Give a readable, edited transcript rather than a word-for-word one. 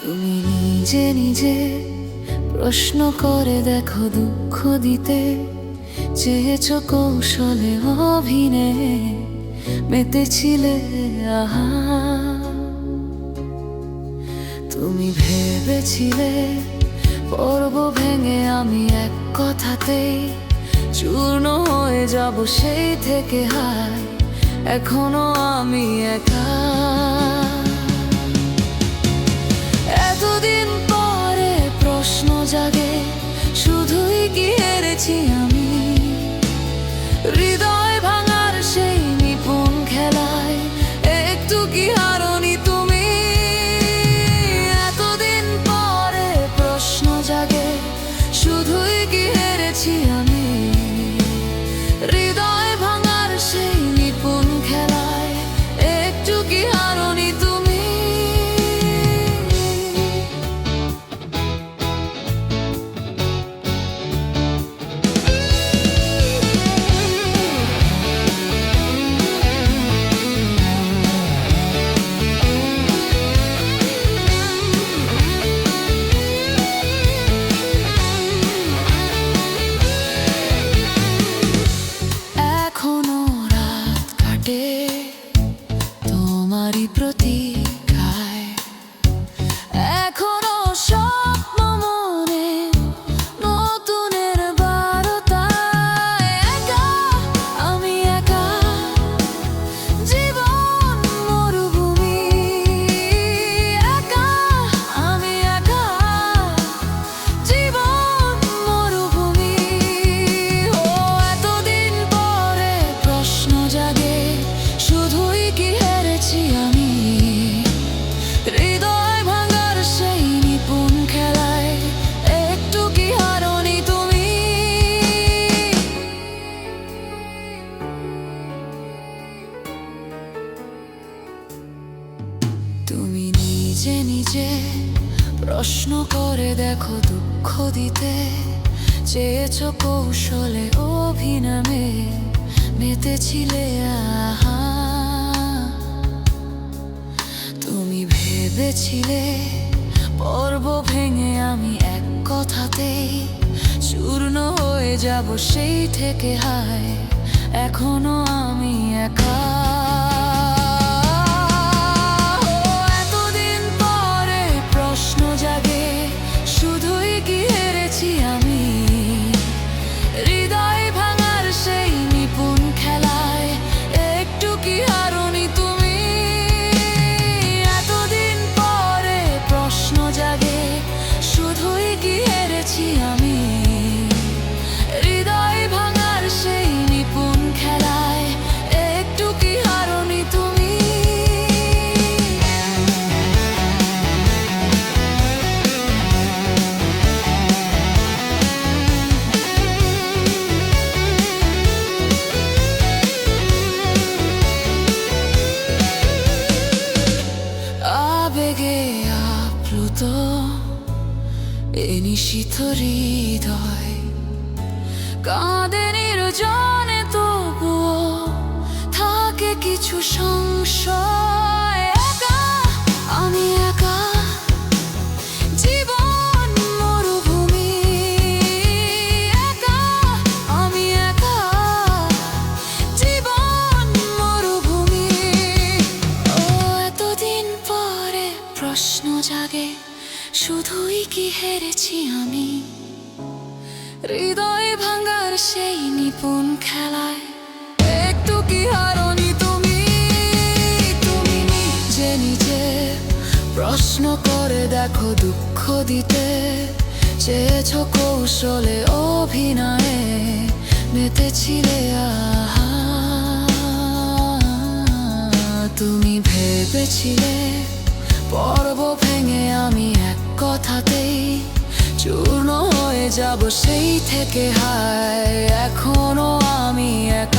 তুমি নিজে নিজে প্রশ্ন করে দেখো, দুঃখ দিতে চেয়েছ কৌশলে অভিনয়ে মেতেছিলে। আহা, তুমি ভেবেছিলে পর্ব ভেঙে আমি এক কথাতেই চূর্ণ হয়ে যাব, সেই থেকে হায় এখনো আমি একা। এতদিন পরে প্রশ্ন জাগে, শুধুই কি হেরেছি আমি? হৃদয় ভাঙার সেই নিপুণ খেলায় একটু কি হারনি তুমি? এতদিন পরে প্রশ্ন জাগে, শুধুই কি হেরেছি আমি? হৃদয় ভাঙার সেই নিপুণ খেলায় একটু কি হারনি তুমি? তোমারই প্রতীক্ষায় এখনো স্বপ্ন মনে নতুনের বারতায়। একা আমি একা, জীবন মরুভূমি। একা আমি একা, জীবন মরুভূমি। ও এতদিন পরে প্রশ্ন জাগে, শুধুই কি হেরেছি আমি? হৃদয় ভাঙার সেই নিপুণ খেলায় একটু কি হারনি তুমি? তুমি নিজে নিজে প্রশ্ন করে দেখো, দুঃখ দিতে চেয়েছ কৌশলে অভিনয়ে মেতেছিলে। আহা, তুমি ভেবেছিলে পর্ব ভেঙে আমি এক কথাতেই চূর্ণ হয়ে যাব, সেই থেকে হায় এখনো আমি একা। এতদিন পরে প্রশ্ন জাগে, শুধুই কি হেরেছি আমি? হৃদয় ভাঙার সেই নিপুণ খেলায় একটু কি হারনি তুমি? এতদিন পরে প্রশ্ন জাগে, শুধুই কি হেরেছি আমি? হৃদয় ভাঙার সেই নিপুণ খেলায় একটু কি হারনি তুমি? আবেগে আপ্লুত এ নিশীথ হৃদয় কাঁদে নির্জনে, তবুও থাকে কিছু সংশয়। একা আমি একা, জীবন মরুভূমি। একা আমি একা, জীবন মরুভূমি। ও এতদিন পরে প্রশ্ন জাগে, শুধুই কি হেরেছি আমি? হৃদয় ভাঙার সেই নিপুণ খেলায় একটু কি হারনি তুমি? তুমি নিজে নিজে প্রশ্ন করে দেখো, দুঃখ দিতে চেয়েছ কৌশলে অভিনয়ে মেতেছিলে। আহা, তুমি ভেবেছিলে পর্ব ভেঙে আমি এক কথাতেই চূর্ণ হয়ে যাব, সেই থেকে হায় এখনো আমি একা।